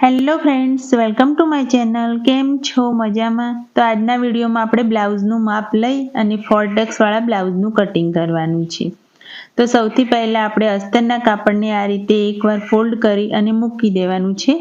Hello friends, welcome to my channel. કેમ છો? મજામાં? તો આજના વિડીયોમાં આપણે બ્લાઉઝનું માપ લઈ અને 4 ટક્સવાળા બ્લાઉઝનું કટિંગ કરવાનું છે. તો સૌથી પહેલાં આપણે અસ્તરના કાપડને આ રીતે એકવાર ફોલ્ડ કરી અને મૂકી દેવાનું છે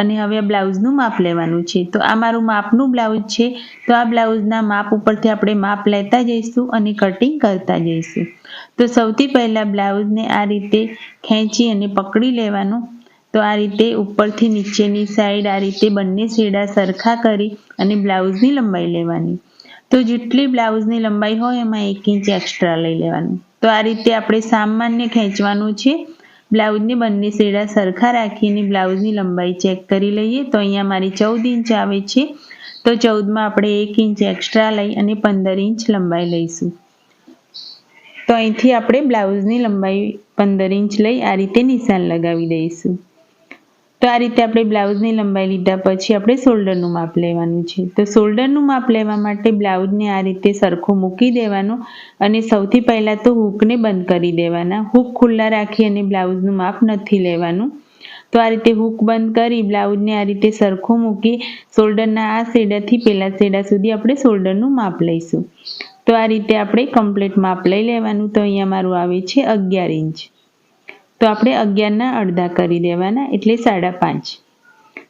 અને હવે આ બ્લાઉઝનું માપ લેવાનું છે. તો આ મારું માપનું બ્લાઉઝ છે. તો આ બ્લાઉઝના માપ ઉપરથી આપણે માપ લેતા જઈશું અને કટિંગ કરતા જઈશું. તો સૌથી પહેલાં બ્લાઉઝને આ રીતે ખેંચી અને પકડી લેવાનું. તો આ રીતે ઉપરથી નીચેની સાઈડ આ રીતે બંને છેડા સરખા કરી અને બ્લાઉઝની લંબાઈ લેવાની. તો જેટલી બ્લાઉઝની લંબાઈ હોય એમાં 1 ઇંચ એક્સ્ટ્રા લઈ લેવાનું. તો આ રીતે આપણે સામાન્ય ખેંચવાનું છે. બ્લાઉઝની બંને છેડા સરખા રાખીને બ્લાઉઝની લંબાઈ ચેક કરી લઈએ. તો અહીંયા મારી 14 ઇંચ આવે છે. તો 14માં આપણે 1 ઇંચ એક્સ્ટ્રા લઈ અને 15 ઇંચ લંબાઈ લઈશું. તો અહીંથી આપણે બ્લાઉઝની લંબાઈ 15 ઇંચ લઈ આ રીતે નિશાન લગાવી દઈશું. તો આ રીતે આપણે બ્લાઉઝની લંબાઈ લીધા પછી આપણે શોલ્ડરનું માપ લેવાનું છે. તો શોલ્ડરનું માપ લેવા માટે બ્લાઉઝને આ રીતે સરખું મૂકી દેવાનું અને સૌથી પહેલાં તો હૂકને બંધ કરી દેવાના. હૂક ખુલ્લા રાખી અને બ્લાઉઝનું માપ નથી લેવાનું. તો આ રીતે હૂક બંધ કરી બ્લાઉઝને આ રીતે સરખું મૂકી શોલ્ડરના આ છેડાથી પેલા છેડા સુધી આપણે શોલ્ડરનું માપ લઈશું. તો આ રીતે આપણે કમ્પ્લીટ માપ લઈ લેવાનું. તો અહીંયા મારું આવે છે 11 ઇંચ. તો આપણે 11ના અડધા કરી દેવાના એટલે 5.5.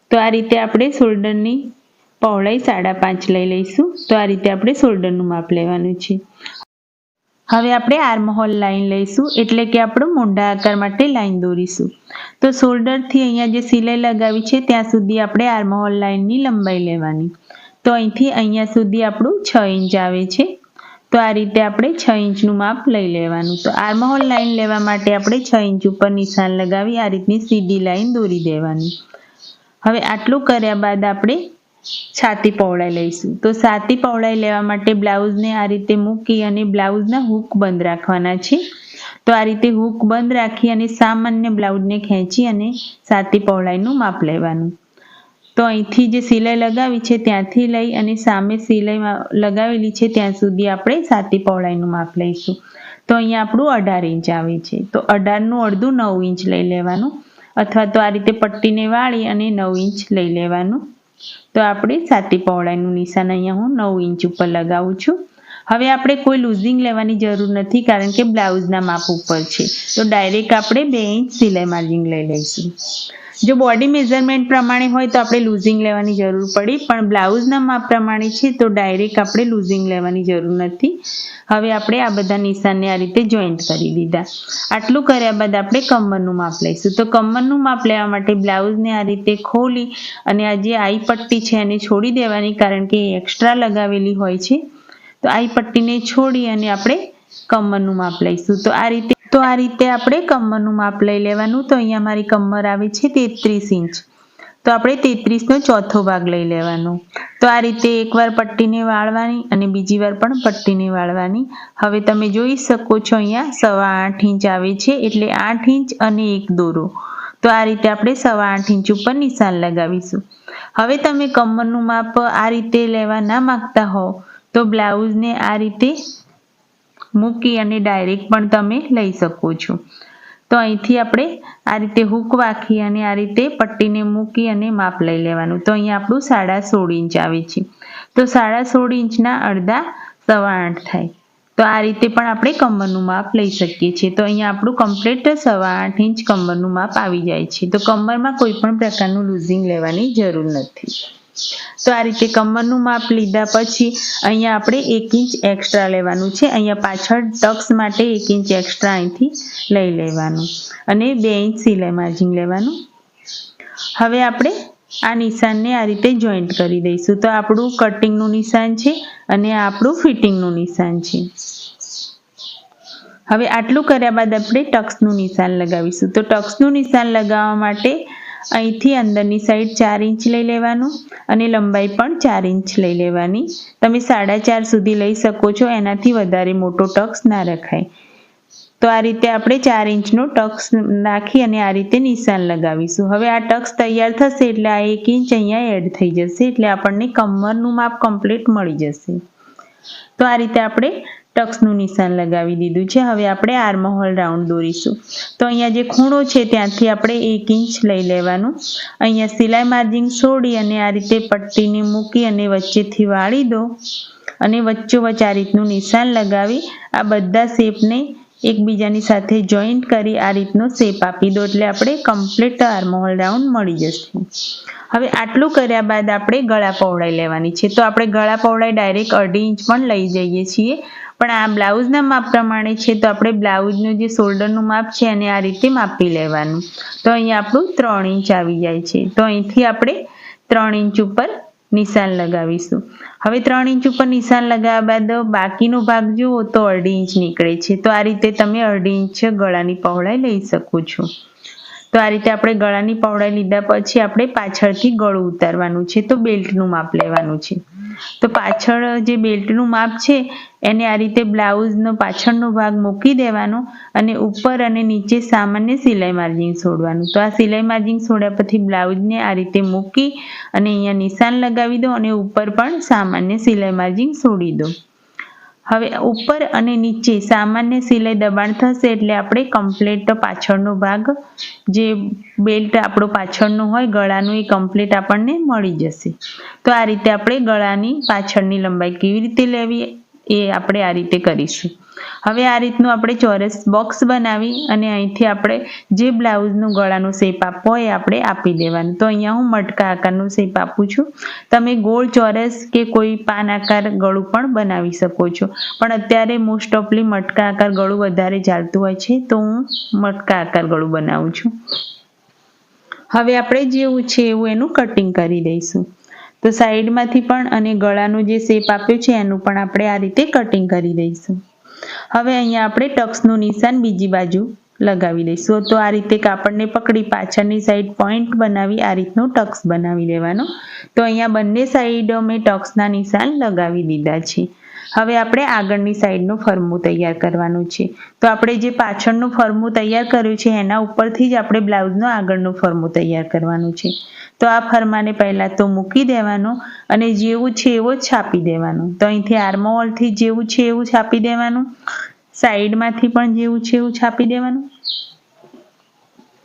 તો આ રીતે આપણે શોલ્ડરની પહોળાઈ 5.5 લઈ લઈશું. તો આ રીતે આપણે શોલ્ડરનું માપ લેવાનું છે. હવે આપણે આર્મહોલ લાઈન લઈશું એટલે કે આપણું મોંઢા આકાર માટે લાઈન દોરીશું. તો શોલ્ડરથી અહીંયા જે સિલાઈ લગાવી છે ત્યાં સુધી આપણે આર્મહોલ લાઈનની લંબાઈ લેવાની. તો અહીંથી અહીંયા સુધી આપણું 6 ઇંચ આવે છે. તો આ રીતે આપણે 6 ઇંચનું માપ લઈ લેવાનું. તો આર્મહોલ લાઈન લેવા માટે આપણે 6 ઇંચ ઉપર નિશાન લગાવી આ રીતની સીધી લાઈન દોરી દેવાની. હવે આટલું કર્યા બાદ આપણે છાતી પહોળાઈ લઈશું. તો છાતી પહોળાઈ લેવા માટે બ્લાઉઝને આ રીતે મૂકી અને બ્લાઉઝના હૂક બંધ રાખવાના છે. તો આ રીતે હૂક બંધ રાખી અને સામાન્ય બ્લાઉઝને ખેંચી અને છાતી પહોળાઈનું માપ લેવાનું. તો અહીંથી જે સિલાઈ લગાવી છે ત્યાંથી લઈ અને સામે સિલાઈ લગાવેલી છે ત્યાં સુધી આપણે છાતી પહોળાઈનું માપ લઈશું. તો અહીંયા આપણું 18 ઇંચ આવે છે. તો 18નું અડધું 9 ઇંચ લઈ લેવાનું અથવા તો આ રીતે પટ્ટીને વાળી અને 9 ઇંચ લઈ લેવાનું. તો આપણે છાતી પહોળાઈનું નિશાન અહીંયા હું 9 ઇંચ ઉપર લગાવું છું. હવે આપણે કોઈ લૂઝિંગ લેવાની જરૂર નથી કારણ કે બ્લાઉઝના માપ ઉપર છે. તો ડાયરેક્ટ આપણે 2 ઇંચ સિલાઈ માર્જિન લઈ લઈશું. જો બોડી મેઝરમેન્ટ પ્રમાણે હોય તો આપણે લૂઝિંગ લેવાની જરૂર પડી, પણ બ્લાઉઝના માપ પ્રમાણે છે તો ડાયરેક્ટ આપણે લૂઝિંગ લેવાની જરૂર નથી. હવે આપણે આ બધા નિશાનને આ રીતે જોઈન્ટ કરી દીધા. આટલું કર્યા બાદ આપણે કમરનું માપ લઈશું. તો કમરનું માપ લેવા માટે બ્લાઉઝને આ રીતે ખોલી અને આ જે આઈ પટ્ટી છે એને છોડી દેવાની કારણ કે એક્સ્ટ્રા લગાવેલી હોય છે. તો આઈ પટ્ટીને છોડી અને આપણે કમરનું માપ લઈશું. તો આ રીતે આપણે કમરનું માપ લઈ લેવાનું. તો અહીંયા મારી કમર આવે છે 33 ઇંચ. તો આપણે 33નો ચોથો ભાગ લઈ લેવાનો. તો આ રીતે એકવાર પટ્ટીને વાળવાની અને બીજી વાર પણ પટ્ટીને વાળવાની. હવે તમે જોઈ શકો છો અહીંયા 8.5 ઇંચ આવે છે એટલે 8 ઇંચ અને 1 દોરો. તો આ રીતે આપણે 8.5 ઇંચ ઉપર નિશાન લગાવીશું. હવે તમે કમરનું માપ આ રીતે લેવા ના માંગતા હો તો બ્લાઉઝને આ રીતે મૂકી અને ડાયરેક્ટ પણ તમે લઈ શકો છો. તો અહીંથી આપણે આ રીતે હૂક વાંકી અને આ રીતે પટ્ટીને મૂકી અને માપ લઈ લેવાનું. તો અહીંયા આપણું 16.5 ઇંચ આવે છે. તો 16.5 ઇંચના અડધા 8.25 થાય. તો આ રીતે પણ આપણે કમરનું માપ લઈ શકીએ છીએ. તો અહીંયા આપણું કમ્પ્લીટ 8.25 ઇંચ કમરનું માપ આવી જાય છે. તો કમરમાં કોઈ પણ પ્રકારનું લૂઝિંગ લેવાની જરૂર નથી. તો આ રીતે કમરનું માપ લીધા પછી અહીંયા આપણે 1 ઇંચ એક્સ્ટ્રા લેવાનું છે. અહીંયા પાછળ ટક્સ માટે 1 ઇંચ એક્સ્ટ્રા અહીંથી લઈ લેવાનું અને 2 ઇંચ સિલાઈ માર્જિન લેવાનું. હવે આપણે આ નિશાનને આ રીતે જોઈન્ટ કરી દઈશું. તો આપણું કટિંગનું નિશાન છે અને આ આપણું ફિટિંગનું નિશાન છે. હવે આટલું કર્યા બાદ આપણે ટક્સનું નિશાન લગાવીશું. તો ટક્સનું નિશાન લગાવવા માટે અહીંથી અંદરની સાઈડ 4 ઇંચ લઈ લેવાનું અને લંબાઈ પણ 4 ઇંચ લઈ લેવાની. તમે 4.5 સુધી લઈ શકો છો, એનાથી વધારે મોટો ટક્સ ના રખાય. તો આ રીતે આપણે 4 ઇંચનો ટક્સ નાખી અને આ રીતે નિશાન લગાવીશું. હવે આ ટક્સ તૈયાર થશે એટલે આ 1 ઇંચ અહીંયા એડ થઈ જશે એટલે આપણને કમરનું માપ કમ્પ્લીટ મળી જશે. તો આ રીતે આપણે ટક્સનું નિશાન લગાવી દીધું છે. હવે આપણે આર્મહોલ રાઉન્ડ દોરીશું. તો અહીંયા જે ખૂણો છે ત્યાંથી આપણે 1 ઇંચ લઈ લેવાનું. અહીંયા સિલાઈ માર્જિન છોડી અને આ રીતે પટ્ટીને મૂકી અને વચ્ચેથી વાળી દો અને વચ્ચોવચ્ચ આ રીતનું નિશાન લગાવી આ બધા શેપને એકબીજાની સાથે જોઈન્ટ કરી આ રીતનો શેપ આપી દો એટલે આપણે કમ્પ્લીટ આર્મહોલ રાઉન્ડ મળી જશે. હવે આટલું કર્યા બાદ આપણે ગળા પહોળાઈ લેવાની છે. તો આપણે ગળા પહોળાઈ ડાયરેક્ટ 1.5 ઇંચ પણ લઈ જઈએ છીએ, પણ આ બ્લાઉઝના માપ પ્રમાણે છે તો આપણે બ્લાઉઝનું જે શોલ્ડરનું માપ છે એને આ રીતે માપી લેવાનું. તો અહીંયા આપણું 3 ઇંચ આવી જાય છે. તો અહીંથી આપણે 3 ઇંચ ઉપર નિશાન લગાવીશું. હવે 3 ઇંચ ઉપર નિશાન લગાવ્યા બાદ બાકીનો ભાગ જુઓ તો 1.5 ઇંચ નીકળે છે. તો આ રીતે તમે 1.5 ઇંચ ગળાની પહોળાઈ લઈ શકો છો. તો આ રીતે આપણે ગળાની પહોળાઈ લીધા પછી આપણે પાછળથી ગળું ઉતારવાનું છે. તો બેલ્ટનું માપ લેવાનું છે. તો પાછળ જે બેલ્ટનું માપ છે એને આ રીતે બ્લાઉઝનો પાછળનો ભાગ મૂકી દેવાનો અને ઉપર અને નીચે સામાન્ય સિલાઈ માર્જિન છોડવાનું. તો આ સિલાઈ માર્જિન છોડ્યા પછી બ્લાઉઝને આ રીતે મૂકી અને અહીંયા નિશાન લગાવી દો અને ઉપર પણ સામાન્ય સિલાઈ માર્જિન છોડી દો. હવે ઉપર અને નીચે સામાન્ય સિલાઈ દબાણ થશે એટલે આપણે કમ્પ્લીટ પાછળનો ભાગ જે બેલ્ટ આપણો પાછળનો હોય ગળાનું એ કમ્પ્લીટ આપણને મળી જશે. તો આ રીતે આપણે ગળાની પાછળની લંબાઈ કેવી રીતે લેવી એ આપણે આ રીતે કરીશું. હવે આ રીતનું આપણે ચોરસ બોક્સ બનાવી અને અહીંથી આપણે જે બ્લાઉઝનું ગળાનું શેપ આપવો હોય એ આપણે આપી દેવાનું. તો અહીંયા હું મટકા આકારનું શેપ આપું છું. તમે ગોળ ચોરસ કે કોઈ પાન આકાર ગળું પણ બનાવી શકો છો, પણ અત્યારે મોસ્ટ ઓફલી મટકા આકાર ગળું વધારે ચાલતું હોય છે તો હું મટકા આકાર ગળું બનાવું છું. હવે આપણે જેવું છે એવું એનું કટિંગ કરી દઈશું. તો સાઈડમાંથી પણ અને ગળાનું જે શેપ આપ્યું છે એનું પણ આપણે આ રીતે કટિંગ કરી દઈશું. હવે અહીંયા આપણે ટક્સનું નિશાન બીજી બાજુ લગાવી દઈશું. તો આ રીતે કાપડને પકડી પાછળની સાઈડ પોઈન્ટ બનાવી આ રીતનું ટક્સ બનાવી લેવાનો. તો અહીંયા બંને સાઈડ મેં ટક્સના નિશાન લગાવી દીધા છે. હવે આપણે આગળની સાઈડનું ફરમું તૈયાર કરવાનું છે. તો આપણે જે પાછળનું ફરમું તૈયાર કર્યું છે એના ઉપરથી જ આપણે બ્લાઉઝનું આગળનું ફરમું તૈયાર કરવાનું છે. તો આ ફરમાને પહેલાં તો મૂકી દેવાનો અને જેવું છે એવો છાપી દેવાનું. તો અહીંથી આર્મહોલથી જેવું છે એવું છાપી દેવાનું, સાઈડમાંથી પણ જેવું છે એવું છાપી દેવાનું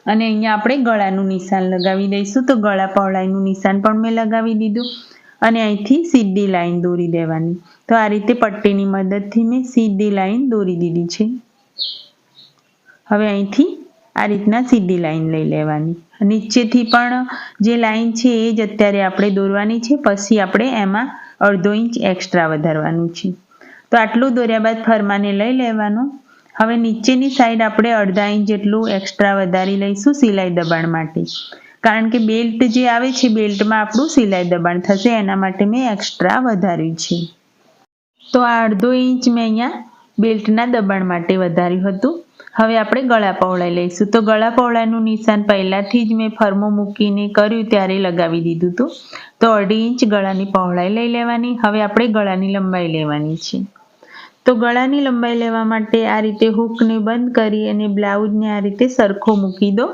અને અહીંયા આપણે ગળાનું નિશાન લગાવી દઈશું. તો ગળા પહોળાઈનું નિશાન પણ મેં લગાવી દીધું અને અહીંથી સીધી લાઈન દોરી દેવાની. તો આ રીતે પટ્ટીની મદદથી મેં સીધી લાઈન દોરી દીધી છે. હવે અહીંથી આ રીતના સીધી લાઈન લઈ લેવાની. નીચેથી પણ જે લાઈન છે એ જ અત્યારે આપણે દોરવાની છે, પછી આપણે એમાં 1/2 ઇંચ એક્સ્ટ્રા વધારવાનું છે. તો આટલું દોર્યા બાદ ફરમાને લઈ લેવાનું. હવે નીચેની સાઈડ આપણે 1/2 ઇંચ જેટલું એક્સ્ટ્રા વધારી લઈશું સિલાઈ દબાણ માટે, કારણ કે બેલ્ટ જે આવે છે બેલ્ટમાં આપણું સિલાઈ દબાણ થશે એના માટે મેં એક્સ્ટ્રા વધાર્યું છે. તો આ 1/2 ઇંચ મેં અહીંયા બેલ્ટના દબાણ માટે વધાર્યું હતું. હવે આપણે ગળા પહોળાઈ લઈશું. તો ગળા પહોળાઈનું નિશાન પહેલાંથી જ મેં ફરમો મૂકીને કર્યું ત્યારે લગાવી દીધું હતું. તો 1/2 ઇંચ ગળાની પહોળાઈ લઈ લેવાની. હવે આપણે ગળાની લંબાઈ લેવાની છે. તો ગળાની લંબાઈ લેવા માટે આ રીતે હૂકને બંધ કરી અને બ્લાઉઝને આ રીતે સરખો મૂકી દો.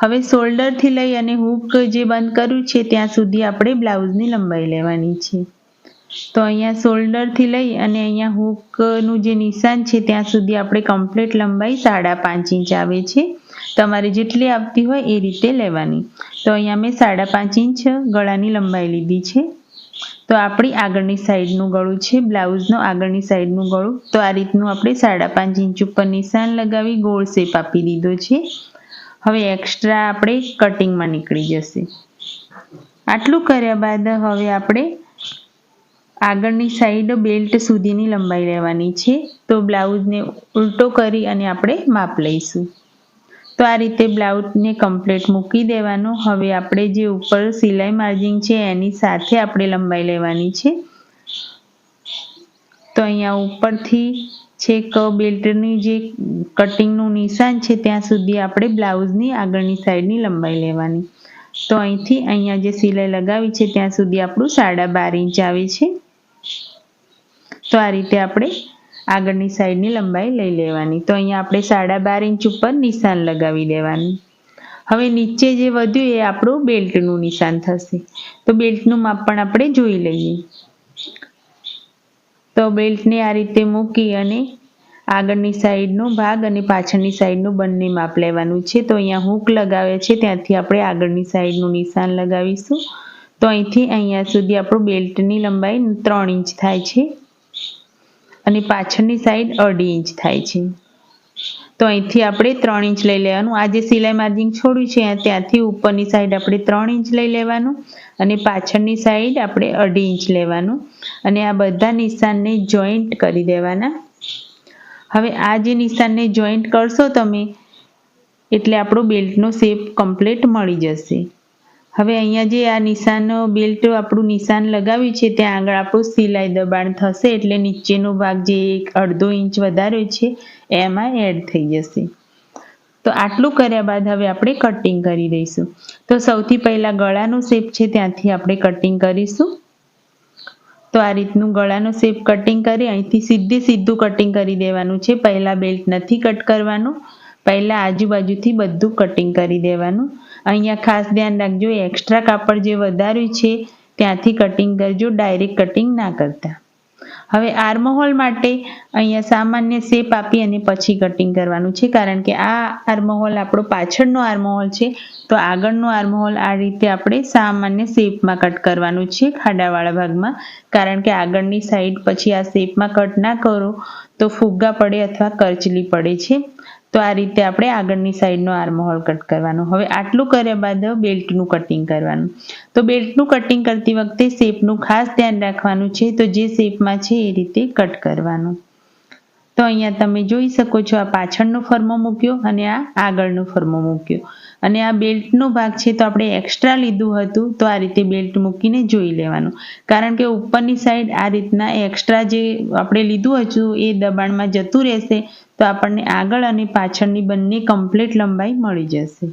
હવે શોલ્ડરથી લઈ અને હૂક જે બંધ કર્યું છે ત્યાં સુધી આપણે બ્લાઉઝની લંબાઈ લેવાની છે. તો અહીંયા શોલ્ડરથી લઈ અને અહીંયા હૂકનું જે નિશાન છે ત્યાં સુધી આપણે કમ્પ્લીટ લંબાઈ 5.5 ઇંચ આવે છે. તમારે જેટલી આવતી હોય એ રીતે લેવાની. તો અહીંયા મેં 5.5 ઇંચ ગળાની લંબાઈ લીધી છે. તો આપણી આગળની સાઈડનું ગળું છે બ્લાઉઝનું આગળની સાઈડનું ગળું. તો આ રીતનું આપણે 5.5 ઇંચ ઉપર નિશાન લગાવી ગોળ શેપ આપી દીધો છે. હવે એક્સ્ટ્રા આપણે કટિંગમાં નીકળી જશે. આટલું કર્યા બાદ હવે આપણે આગળની સાઈડ બેલ્ટ સુધીની લંબાઈ લેવાની છે. તો બ્લાઉઝને ઉલટો કરી અને આપણે માપ લઈશું. તો આ રીતે બ્લાઉઝને કમ્પ્લીટ મૂકી દેવાનું. હવે આપણે જે ઉપર સિલાઈ માર્જિન છે એની સાથે આપણે લંબાઈ લેવાની છે. તો અહીંયા ઉપરથી છેક બેલ્ટની જે કટિંગનું નિશાન છે ત્યાં સુધી આપણે બ્લાઉઝની આગળની સાઈડની લંબાઈ લેવાની. તો અહીંથી અહીંયા જે સિલાઈ લગાવી છે ત્યાં સુધી આપણું 12.5 ઇંચ આવે છે. તો આ રીતે આપણે આગળની સાઈડની લંબાઈ લઈ લેવાની. તો અહીંયા આપણે 12.5 ઇંચ ઉપર નિશાન લગાવી દેવાનું. હવે નીચે જે વધ્યું એ આપણું બેલ્ટનું નિશાન થશે. તો બેલ્ટનું માપ પણ આપણે જોઈ લઈએ. તો બેલ્ટને આ રીતે મૂકી અને આગળની સાઈડનો ભાગ અને પાછળની સાઈડનું બંને માપ લેવાનું છે. તો અહીંયા હૂક લગાવે છે ત્યાંથી આપણે આગળની સાઈડનું નિશાન લગાવીશું. તો અહીંથી અહીંયા સુધી આપણું બેલ્ટની લંબાઈ 3 ઇંચ થાય છે અને પાછળની સાઈડ 1.5 ઇંચ થાય છે. તો અહીંથી આપણે 3 ઇંચ લઈ લેવાનું. આ જે સિલાઈ માર્જિંગ છોડ્યું છે ત્યાંથી ઉપરની સાઈડ આપણે 3 ઇંચ લઈ લેવાનું અને પાછળની સાઈડ આપણે 1.5 ઇંચ લેવાનું અને આ બધા નિશાનને જોઈન્ટ કરી દેવાના. હવે આ જે નિશાનને જોઈન્ટ કરશો તમે એટલે આપણો બેલ્ટનો શેપ કમ્પ્લીટ મળી જશે. હવે અહીંયા જે આ નિશાન બેલ્ટ આપણું નિશાન લગાવ્યું છે ત્યાં આગળ આપણું સિલાઈ દબાણ થશે એટલે નીચેનો ભાગ જે 1.5 ઇંચ વધારે છે એમાં એડ થઈ જશે. તો આટલું કર્યા બાદ હવે આપણે કટિંગ કરી દઈશું. તો સૌથી પહેલાં ગળાનો શેપ છે ત્યાંથી આપણે કટિંગ કરીશું. તો આ રીતનું ગળાનો શેપ કટિંગ કરી અહીંથી સીધું કટિંગ કરી દેવાનું છે. પહેલાં બેલ્ટ નથી કટ કરવાનું, પહેલાં આજુબાજુથી બધું કટિંગ કરી દેવાનું. અહીંયા ખાસ ધ્યાન રાખજો, એક્સ્ટ્રા કાપડ જે વધાર્યું છે ત્યાંથી કટિંગ કરજો, ડાયરેક્ટ કટિંગ ના કરતા. હવે આર્મહોલ માટે અહીંયા સામાન્ય શેપ આપી અને પછી કટિંગ કરવાનું છે, કારણ કે આ આર્મહોલ આપણો પાછળનો આર્મહોલ છે. તો આગળનો આર્મહોલ આ રીતે આપણે સામાન્ય શેપમાં કટ કરવાનું છે, ખાડાવાળા ભાગમાં, કારણ કે આગળની સાઈડ પછી આ શેપમાં કટ ના કરો તો ફુગ્ગા પડે અથવા કરચલી પડે છે. તો આ રીતે આપણે આગળની સાઈડનો આર્મહોલ કટ કરવાનો. હવે આટલું કર્યા બાદ બેલ્ટનું કટિંગ કરવાનું. તો બેલ્ટનું કટિંગ કરતી વખતે શેપનું ખાસ ધ્યાન રાખવાનું છે. તો જે શેપમાં છે એ રીતે કટ કરવાનું. તો અહીંયા તમે જોઈ શકો છો, આ પાછળનો ફરમો મૂક્યો અને આ આગળનો ફરમો મૂક્યો અને આ બેલ્ટનો ભાગ છે તો આપણે એક્સ્ટ્રા લીધું હતું. તો આ રીતે બેલ્ટ મૂકીને જોઈ લેવાનું, કારણ કે ઉપરની સાઈડ આ રીતના એક્સ્ટ્રા જે આપણે લીધું હતું એ દબાણમાં જતું રહેશે તો આપણને આગળ અને પાછળની બંને કમ્પ્લીટ લંબાઈ મળી જશે.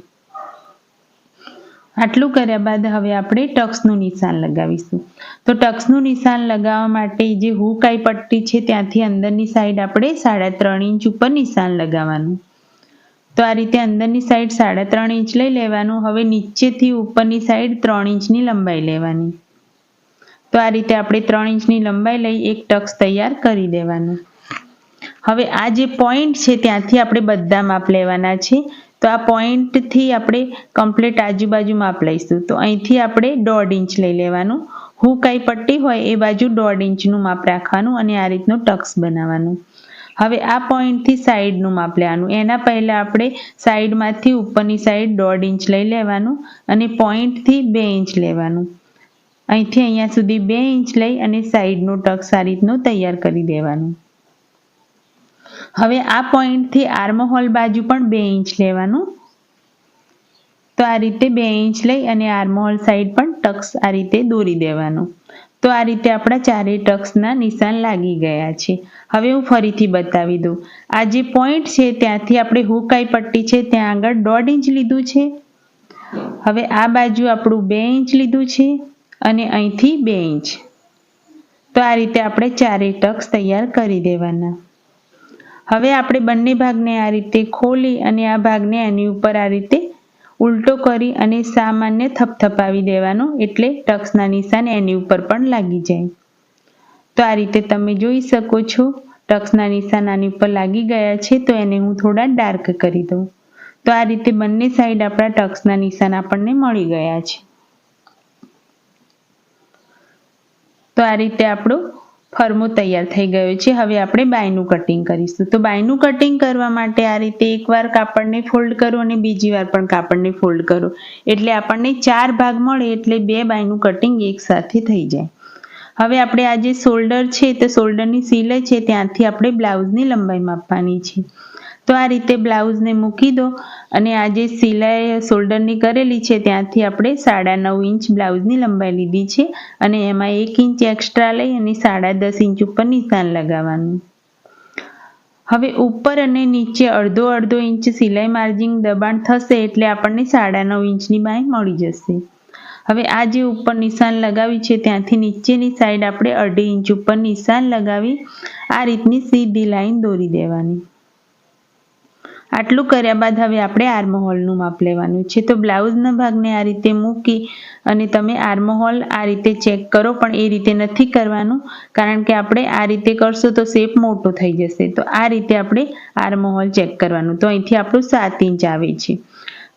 આટલું કર્યા બાદ હવે આપણે ટક્સનું નિશાન લગાવીશું. તો ટક્સનું નિશાન લગાવવા માટે જે હુકાઈ પટ્ટી છે ત્યાંથી અંદરની સાઈડ આપણે 3.5 ઇંચ ઉપર નિશાન લગાવવાનું. તો આ રીતે અંદરની સાઈડ 3.5 ઇંચ લઈ લેવાનું. હવે નીચેથી ઉપરની સાઈડ 3 ઇંચની લંબાઈ લેવાની. તો આ રીતે આપણે 3 ઇંચની લંબાઈ લઈ એક ટક્સ તૈયાર કરી દેવાનું. હવે આ જે પોઈન્ટ છે ત્યાંથી આપણે બધા માપ લેવાના છે. તો આ પોઈન્ટથી આપણે કમ્પ્લીટ આજુબાજુ માપ લઈશું. તો અહીંથી આપણે 1.5 ઇંચ લઈ લેવાનું. હુકાઈ પટ્ટી હોય એ બાજુ 1.5 ઇંચનું માપ રાખવાનું અને આ રીતનું ટક્સ બનાવવાનું. હવે આ પોઈન્ટથી સાઈડનું માપ લેવાનું. એના પહેલાં આપણે સાઈડમાંથી ઉપરની સાઈડ 1.5 ઇંચ લઈ લેવાનું અને પોઈન્ટથી 2 ઇંચ લેવાનું. અહીંથી અહીંયા સુધી 2 ઇંચ લઈ અને સાઈડનું ટક્સ આ રીતનું તૈયાર કરી દેવાનું. હવે આ પોઈન્ટથી આર્મહોલ બાજુ પણ 2 ઇંચ લેવાનું. તો આ રીતે 2 ઇંચ લઈ અને આર્મહોલ સાઈડ પણ ટક્સ આ રીતે દોરી દેવાનું. તો આ રીતે આપણા ચારેય ટક્સના નિશાન લાગી ગયા છે. હવે હું ફરીથી બતાવી દઉં. આ જે પોઈન્ટ છે ત્યાંથી આપણે હુકાઈ પટ્ટી છે ત્યાં આગળ 1.5 ઇંચ લીધું છે. હવે આ બાજુ આપણું 2 ઇંચ લીધું છે અને અહીંથી 2 ઇંચ. તો આ રીતે આપણે ચારેય ટક્સ તૈયાર કરી દેવાના. હવે આપણે બંને ભાગને આ રીતે ખોલી અને આ ભાગને એની ઉપર આ રીતે ઉલટો કરી અને સામાન્ય થપથપાવી દેવાનો, એટલે ટક્સના નિશાન એની ઉપર પણ લાગી જાય. તો આ રીતે તમે જોઈ શકો છો ટક્સના નિશાન આની ઉપર લાગી ગયા છે. તો એને હું થોડા ડાર્ક કરી દઉં. તો આ રીતે બંને સાઈડ આપણા ટક્સના નિશાન આપણને મળી ગયા છે. તો આ રીતે આપણો ફરમો તૈયાર થઈ ગયો છે. હવે આપણે બાયનું કટિંગ કરીશું. તો બાયનું કટિંગ કરવા માટે આ રીતે એકવાર કાપડને ફોલ્ડ કરો અને બીજી વાર પણ કાપડને ફોલ્ડ કરો, એટલે આપણને 4 ભાગ મળે, એટલે 2 બાયનું કટિંગ એકસાથે થઈ જાય. હવે આપણે આ જે શોલ્ડર છે તો શોલ્ડરની સિલાઈ છે ત્યાંથી આપણે બ્લાઉઝની લંબાઈ માપવાની છે. તો આ રીતે બ્લાઉઝને મૂકી દો અને આ જે સિલાઈ શોલ્ડરની કરેલી છે ત્યાંથી આપણે 9.5 ઇંચ બ્લાઉઝની લંબાઈ લીધી છે અને એમાં 1 ઇંચ એક્સ્ટ્રા લઈ અને 10.5 ઇંચ ઉપર નિશાન લગાવવાનું. હવે ઉપર અને નીચે અડધો ઇંચ સિલાઈ માર્જિંગ દબાણ થશે એટલે આપણને 9.5 ઇંચની બાય મળી જશે. હવે આ જે ઉપર નિશાન લગાવી છે ત્યાંથી નીચેની સાઈડ આપણે 1.5 ઇંચ ઉપર નિશાન લગાવી આ રીતની સીધી લાઈન દોરી દેવાની. આટલું કર્યા બાદ હવે આપણે આર્મહોલનું માપ લેવાનું છે. તો બ્લાઉઝના ભાગને આ રીતે મૂકી અને તમે આર્મહોલ આ રીતે ચેક કરો, પણ એ રીતે નથી કરવાનું, કારણ કે આપણે આ રીતે કરશું તો શેપ મોટો થઈ જશે. તો આ રીતે આપણે આર્મહોલ ચેક કરવાનું. તો અહીંથી આપણું 7 ઇંચ આવે છે,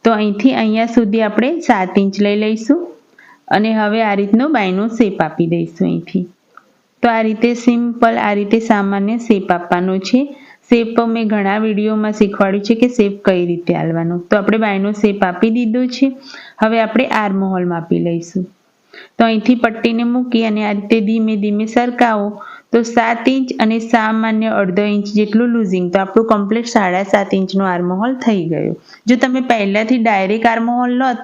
તો અહીંથી અહીંયા સુધી આપણે 7 ઇંચ લઈ લઈશું અને હવે આ રીતનો બાયનો શેપ આપી દઈશું અહીંથી. તો આ રીતે સિમ્પલ આ રીતે સામાન્ય શેપ આપવાનો છે. શેપ મેં ઘણા વિડીયોમાં શીખવાડ્યું છે કે શેપ કઈ રીતે આલવાનો. તો આપણે બાયનો શેપ આપી દીધો છે. હવે આપણે આર્મહોલ માપી લઈશું. તો અહીંથી પટ્ટીને મૂકી અને આ રીતે ધીમે ધીમે સરકાવો તો 7 ઇંચ અને સામાન્ય અડધો ઇંચ જેટલું લૂઝિંગ, તો આપણું કમ્પ્લીટ 7.5 ઇંચનો આર્મહોલ થઈ ગયો. જો તમે પહેલાથી ડાયરેક્ટ આર્મહોલ લોત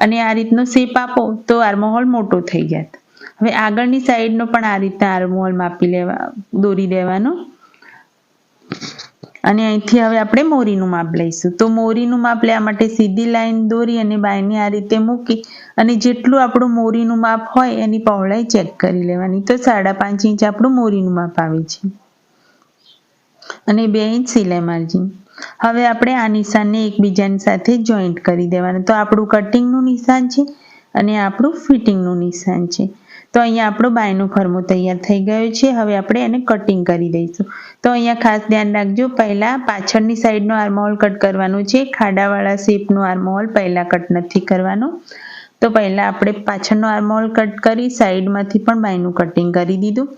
અને આ રીતનો શેપ આપો તો આર્મહોલ મોટો થઈ જાત. હવે આગળની સાઈડનો પણ આ રીતના આર્મહોલ માપી દોરી દેવાનો અને અહીંથી હવે આપણે મોરીનું માપ લઈશું. તો મોરીનું માપ લેવા માટે સીધી લાઈન દોરી અને બાયને આ રીતે મૂકી અને જેટલું આપણું મોરીનું માપ હોય એની પહોળાઈ ચેક કરી લેવાની. તો 5.5 ઇંચ આપણું મોરીનું માપ આવે છે અને 2 ઇંચ સિલાઈ માર્જિન. હવે આપણે આ નિશાનને એકબીજાની સાથે જોઈન્ટ કરી દેવાનું. તો આપણું કટિંગનું નિશાન છે અને આપણું ફિટિંગનું નિશાન છે. તો અહીંયા આપણો બાયનો ફરમો તૈયાર થઈ ગયો છે. હવે આપણે એને કટિંગ કરી દઈશું. તો અહીંયા ખાસ ધ્યાન રાખજો, પહેલાં પાછળની સાઈડનો આર્મહોલ કટ કરવાનો છે. ખાડાવાળા શેપનો આર્મહોલ પહેલાં કટ નથી કરવાનો. તો પહેલાં આપણે પાછળનો આર્મહોલ કટ કરી સાઈડમાંથી પણ બાયનું કટિંગ કરી દીધું.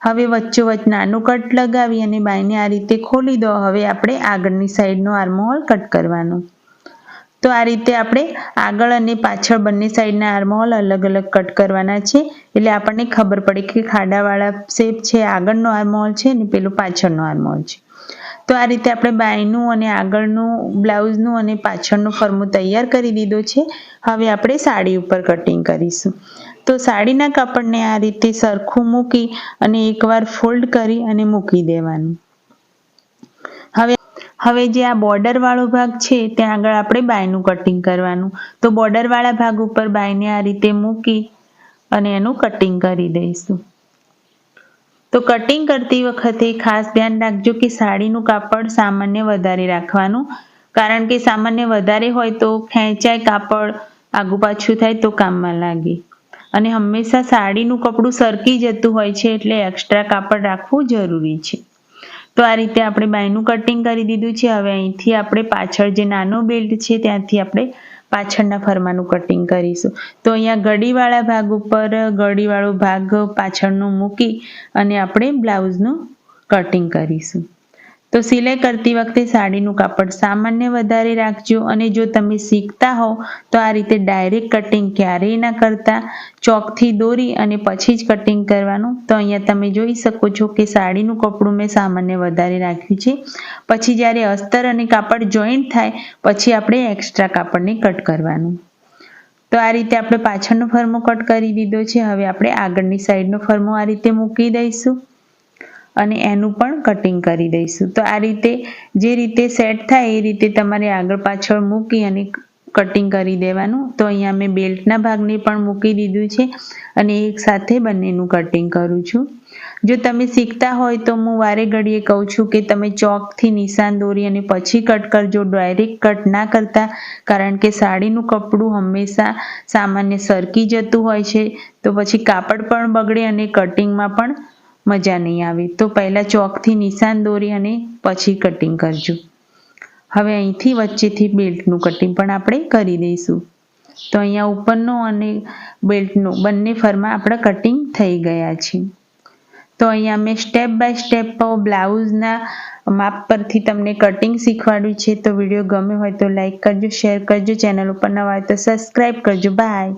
હવે વચ્ચોવચ્ચ નાનું કટ લગાવી અને બાયને આ રીતે ખોલી દો. હવે આપણે આગળની સાઈડનો આર્મહોલ કટ કરવાનો. તો આ રીતે આપણે આગળ અને પાછળ બંને સાઈડના આર્મહોલ અલગ અલગ કટ કરવાના છે, એટલે આપણને ખબર પડે કે ખાડાવાળા શેપ છે આગળનો આર્મહોલ છે અને પેલો પાછળનો આર્મહોલ છે. તો આ રીતે આપણે બાયનું અને આગળનું બ્લાઉઝનું અને પાછળનો ફરમો તૈયાર કરી દીધો છે. હવે આપણે સાડી ઉપર કટિંગ કરીશું. તો સાડીના કાપડને આ રીતે સરખું મૂકી અને એકવાર ફોલ્ડ કરી અને મૂકી દેવાનું. હવે જે આ બોર્ડર વાળો ભાગ છે ત્યાં આગળ આપણે બાયનું કટિંગ કરવાનું. તો બોર્ડર વાળા ભાગ ઉપર બાયને આ રીતે મૂકી અને એનું કટિંગ કરી દઈશું. તો કટિંગ કરતી વખતે ખાસ ધ્યાન રાખજો કે સાડીનું કાપડ સામાન્ય વધારે રાખવાનું, કારણ કે સામાન્ય વધારે હોય તો ખેંચાય કાપડ, આગુ પાછું થાય તો કામમાં લાગે. અને હંમેશા સાડીનું કપડું સરકી જતું હોય છે, એટલે એક્સ્ટ્રા કાપડ રાખવું જરૂરી છે. તો આ રીતે આપણે બાયનું કટિંગ કરી દીધું છે. હવે અહીંથી આપણે પાછળ જે નાનો બેલ્ટ છે ત્યાંથી આપણે પાછળના ફરમાનું કટિંગ કરીશું. તો અહીંયા ગળીવાળા ભાગ ઉપર ગળીવાળો ભાગ પાછળનો મૂકી અને આપણે બ્લાઉઝનું કટિંગ કરીશું. તો સિલાઈ કરતી વખતે સાડીનું કાપડ સામાન્ય વધારે રાખજો. અને જો તમે શીખતા હોવ તો આ રીતે ડાયરેક્ટ કટિંગ ક્યારેય ના કરતા, ચોકથી દોરી અને પછી જ કટિંગ કરવાનું. તો અહીંયા તમે જોઈ શકો છો કે સાડીનું કપડું મેં સામાન્ય વધારે રાખ્યું છે. પછી જ્યારે અસ્તર અને કાપડ જોઈન્ટ થાય પછી આપણે એક્સ્ટ્રા કાપડને કટ કરવાનું. તો આ રીતે આપણે પાછળનો ફરમો કટ કરી દીધો છે. હવે આપણે આગળની સાઈડનો ફરમો આ રીતે મૂકી દઈશું અને એનું પણ કટિંગ કરી દઈશું. તો આ રીતે જે રીતે સેટ થાય એ રીતે તમારે આગળ પાછળ મૂકી અને કટિંગ કરી દેવાનું. તો અહીંયા મેં બેલ્ટના ભાગને પણ મૂકી દીધું છે અને એક સાથે બંનેનું કટિંગ કરું છું. જો તમે શીખતા હોય તો હું વારે ઘડીએ કહું છું કે તમે ચોકથી નિશાન દોરી અને પછી કટ કરજો, ડાયરેક્ટ કટ ના કરતા, કારણ કે સાડીનું કપડું હંમેશા સામાન્ય સરકી જતું હોય છે. તો પછી કાપડ પણ બગડે અને કટિંગમાં પણ મજા નહીં આવે. તો પહેલાં ચોકથી નિશાન દોરી અને પછી કટિંગ કરજો. હવે અહીંથી વચ્ચેથી બેલ્ટનું કટિંગ પણ આપણે કરી દઈશું. તો અહીંયા ઉપરનો અને બેલ્ટનું બંને ફરમાં આપણા કટિંગ થઈ ગયા છે. તો અહીંયા મેં સ્ટેપ બાય સ્ટેપ બ્લાઉઝના માપ પરથી તમને કટિંગ શીખવાડ્યું છે. તો વિડીયો ગમ્યો હોય તો લાઈક કરજો, શેર કરજો, ચેનલ ઉપર નવા હોય તો સબસ્ક્રાઈબ કરજો. બાય.